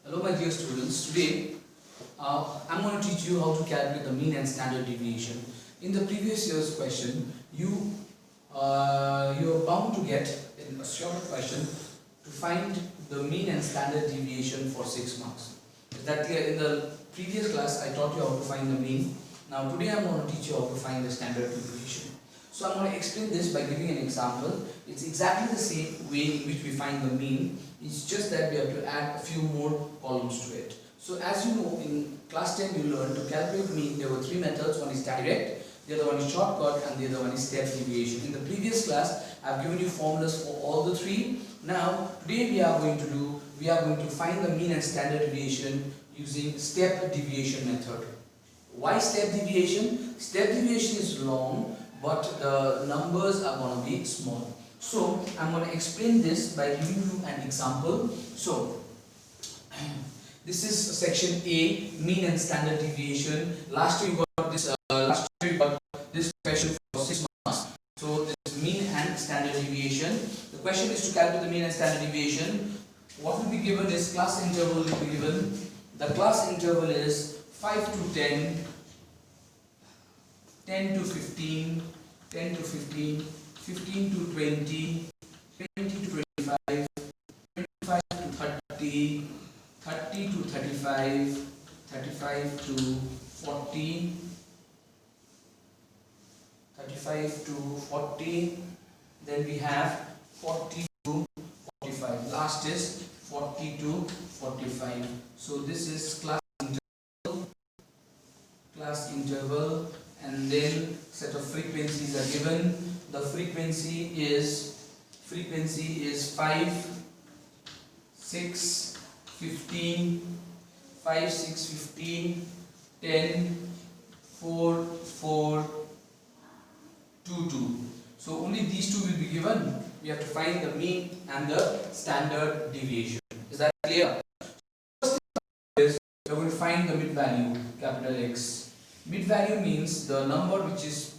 Hello my dear students, today I'm going to teach you how to calculate the mean and standard deviation. In the previous year's question, you're bound to get in a short question to find the mean and standard deviation for 6 marks. Is that clear? In the previous class I taught you how to find the mean. Now today I'm going to teach you how to find the standard deviation. So I'm going to explain this by giving an example. It's exactly the same way in which we find the mean. It's just that we have to add a few more columns to it. So as you know, in class 10 you learned to calculate mean. There were 3 methods. One is direct, the other one is shortcut, and the other one is step deviation. In the previous class I've given you formulas for all the 3. Now today we are going to find the mean and standard deviation using step deviation method. Why step deviation? Step deviation is long, but the numbers are going to be small. So I'm going to explain this by giving you an example. So this is section A, mean and standard deviation. Last year you got this question for 6 marks. So this is mean and standard deviation. The question is to calculate the mean and standard deviation. What will be given is class interval will be given. The class interval is 5 to 10, 10 to 15, 10 to 15, 15 to 20, 20 to 25, 25 to 30, 30 to 35, 35 to 40, 35 to 40, then we have 40 to 45. Last is 40 to 45. So this is class interval, and then set of frequencies are given. The frequency is 5, 6, 15, 5, 6, 15, 10, 4, 4, 2, 2. So only these two will be given. We have to find the mean and the standard deviation. Is that clear? First thing is we are going to find the mid value, capital X. Mid value means the number which is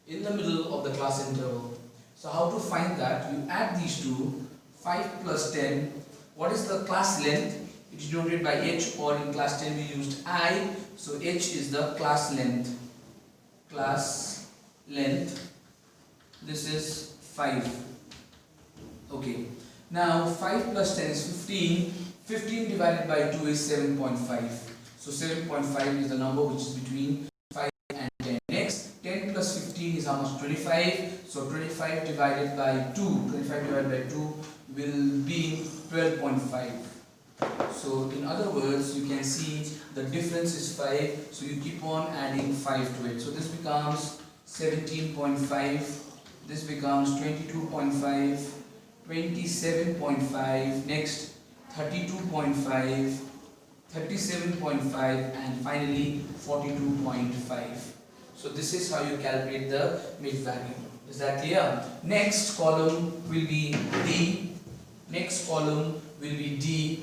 in the middle of the class interval. So how to find that? You add these two, 5 plus 10. What is the class length? It is denoted by h, or in class 10 we used I. So h is the class length. Class length. This is 5. Okay. Now 5 plus 10 is 15. 15 divided by 2 is 7.5. So 7.5 is the number which is between 5 and 10. Next, 10 plus 15 is how much? 25. So 25 divided by 2. 25 divided by 2 will be 12.5. So in other words, you can see the difference is 5. So you keep on adding 5 to it. So this becomes 17.5. This becomes 22.5. 27.5. Next, 32.5. 37.5, and finally 42.5. So this is how you calculate the mid value. Is that clear? Next column will be D. Next column will be D.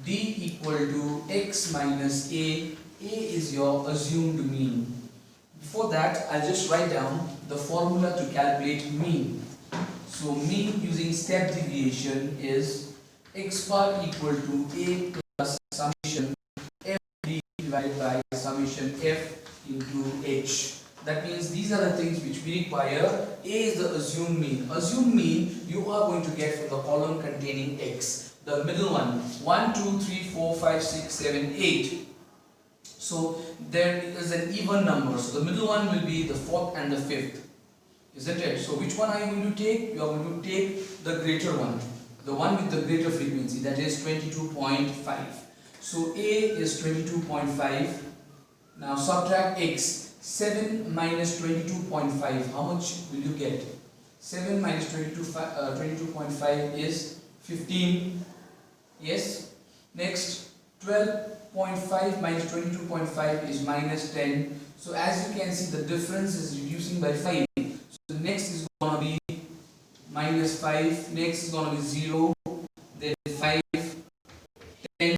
D equal to x minus A. A is your assumed mean. Before that, I'll just write down the formula to calculate mean. So mean using step deviation is x bar equal to A plus summation f d divided by summation f into h. That means these are the things which we require. A is the assumed mean. Assumed mean you are going to get from the column containing x. The middle one, 1, 2, 3, 4, 5, 6, 7, 8. So there is an even number. So the middle one will be the 4th and the 5th. Isn't it? So which one are you going to take? You are going to take the greater one. The one with the greater frequency, that is 22.5. So A is 22.5. Now subtract x. 7 minus 22.5. How much will you get? 7 minus 22.5 is 15. Yes. Next, 12.5 minus 22.5 is minus 10. So as you can see, the difference is reducing by 5. So the next is going to be minus 5, next is going to be 0, then 5, 10,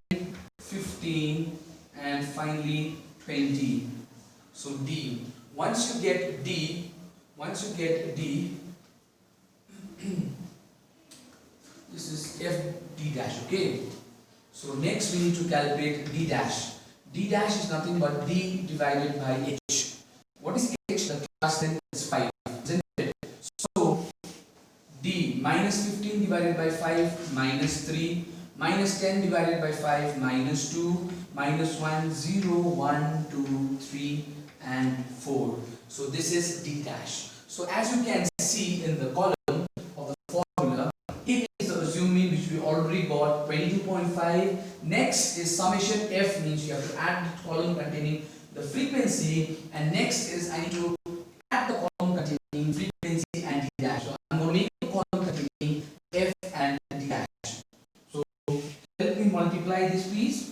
15, and finally 20. So D. Once you get D, this is f d dash, okay? So next we need to calculate d dash. D dash is nothing but d divided by h. What is h? The class length is 5, isn't it? So d minus 15 divided by 5 minus 3 minus 10 divided by 5 minus 2 minus 1 0 1 2 3 and 4. So this is d dash. So as you can see in the column of the formula, it is the assumed mean which we already got 22.5. Next is summation f, means you have to add the column containing the frequency, and next is I need to add the column containing frequency and d dash. So I'm going to make a column containing f and d dash. So help me multiply this please.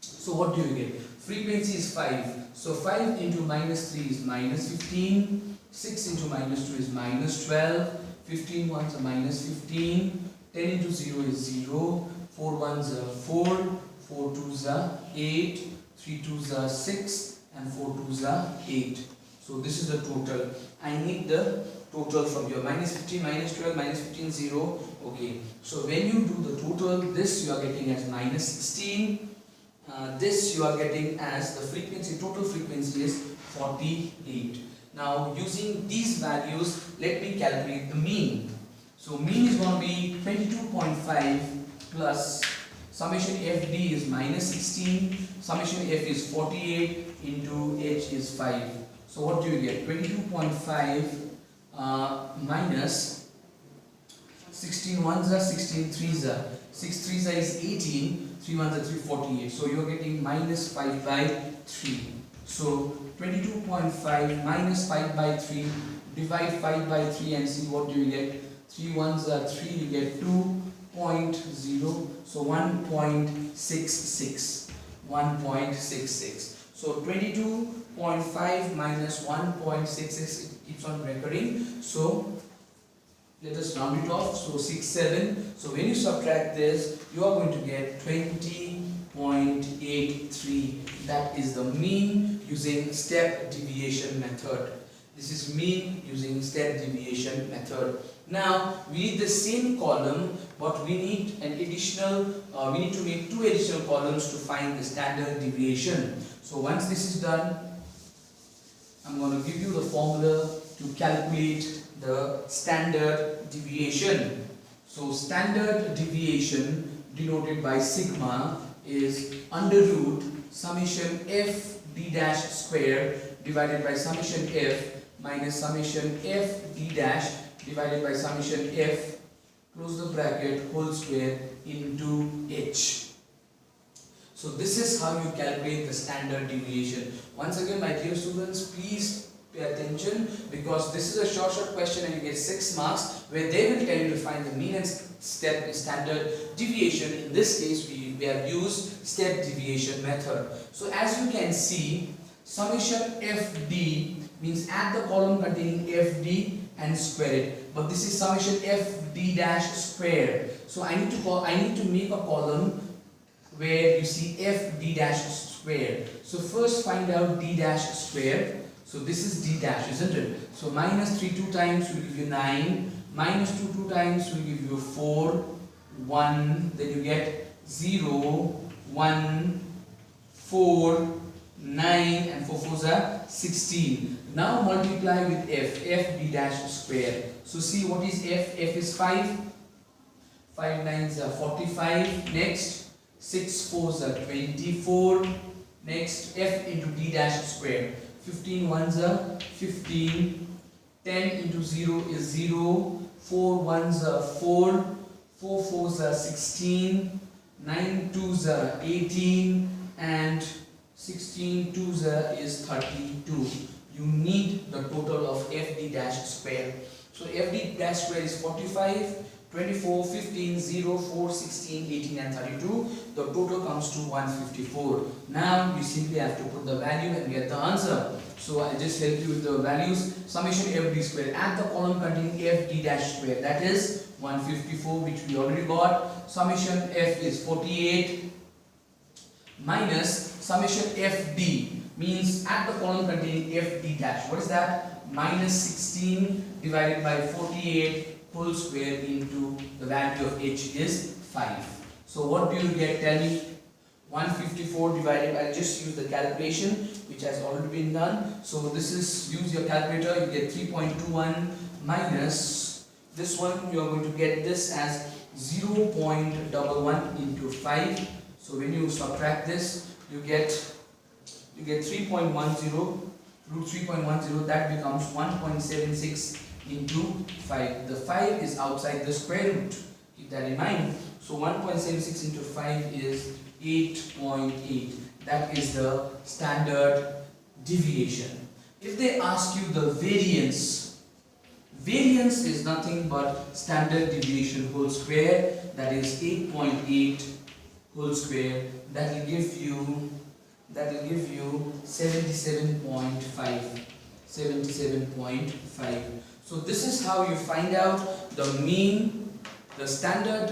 So what do you get? Frequency is 5. So 5 into minus 3 is minus 15. 6 into minus 2 is minus 12. 15 ones are minus 15. 10 into 0 is 0. 4 ones are 4. 4 twos are 8. 3 twos are 6. And 4 twos are 8. So this is the total. I need the total from here. Minus 15, minus 12, minus 15, 0. Okay. So when you do the total, this you are getting as minus 16. This you are getting as the frequency, total frequency is 48. Now using these values, let me calculate the mean. So mean is going to be 22.5 plus summation fd is minus 16, summation f is 48 into h is 5. So what do you get? 22.5 minus 16 ones are 16 threes are 6 threes are is 18. 3 ones are 3, 48. So you are getting minus 5 by 3. So 22.5 minus 5 by 3, divide 5 by 3 and see what do you get. 3 ones are 3, you get 2.0. So 1.66. 1.66. So 22.5 minus 1.66, it keeps on recurring. So let us round it off. So 6, 7. So when you subtract this, you are going to get 20.83. That is the mean using step deviation method. This is mean using step deviation method. Now we need the same column, but we need an additional. We need to make 2 additional columns to find the standard deviation. So once this is done, I'm going to give you the formula to calculate the standard deviation. So standard deviation denoted by sigma is under root summation f d dash square divided by summation f minus summation f d dash divided by summation f close the bracket whole square into h. So this is how you calculate the standard deviation. Once again, my dear students, please pay attention, because this is a short question and you get 6 marks where they will tell you to find the mean and step standard deviation. In this case, we have used step deviation method. So as you can see, summation fd means add the column containing fd and square it, but this is summation fd dash square. So I need to make a column where you see fd dash square. So first find out d dash square. So this is d dash, isn't it? So minus 3 2 times will give you 9, minus 2 2 times will give you 4, 1, then you get 0, 1, 4, 9, and 4 4s are 16. Now multiply with f d dash square. So see what is f is 5, 5 9s are 45, next 6 4s are 24, next f into d dash square. 15 ones are 15, 10 into 0 is 0, 4 ones are 4, 4 4s are 16, 9 2s are 18, and 16 2s is 32. You need the total of fd dash square. So fd dash square is 45, 24, 15, 0, 4, 16, 18 and 32. The total comes to 154. Now you simply have to put the value and get the answer. So I just help you with the values. Summation fd square. Add the column containing fd dash square. That is 154, which we already got. Summation f is 48 minus summation fd means add the column containing fd dash. What is that? Minus 16 divided by 48 whole square into the value of h is 5. So what do you get? Tell me. 154 divided, I'll just use the calculation which has already been done. So this is, use your calculator, you get 3.21 minus this one, you are going to get this as 0.11 into 5. So when you subtract this, you get 3.10, root 3.10, that becomes 1.76 into 5. The 5 is outside the square root, keep that in mind. So 1.76 into 5 is 8.8. That is the standard deviation. If they ask you the variance, variance is nothing but standard deviation whole square, that is 8.8 whole square, that will give you 77.5. 77.5. So this is how you find out the mean, the standard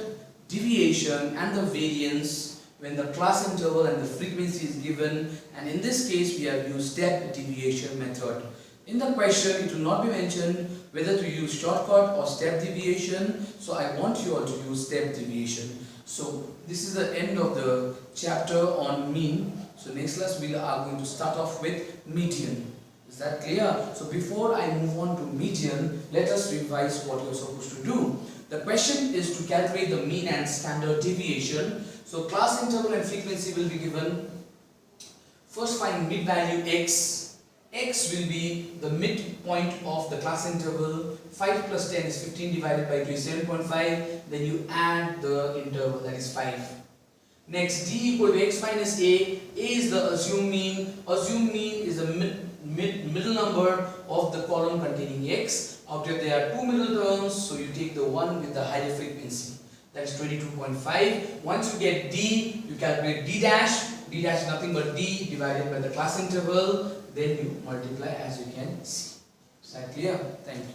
deviation and the variance when the class interval and the frequency is given, and in this case we have used step deviation method. In the question it will not be mentioned whether to use shortcut or step deviation, so I want you all to use step deviation. So this is the end of the chapter on mean. So next class we are going to start off with median. Is that clear? So before I move on to median, let us revise what you are supposed to do. The question is to calculate the mean and standard deviation. So class interval and frequency will be given. First find mid value x. X will be the midpoint of the class interval. 5 plus 10 is 15 divided by 2 is 7.5. Then you add the interval, that is 5. Next, d equal to x minus a. A is the assumed mean. Assumed mean is the middle number of the column containing x. Out here there are two middle terms, so you take the one with the higher frequency. That is 22.5. Once you get d, you calculate d dash. D dash is nothing but d divided by the class interval. Then you multiply, as you can see. Is that clear? Thank you.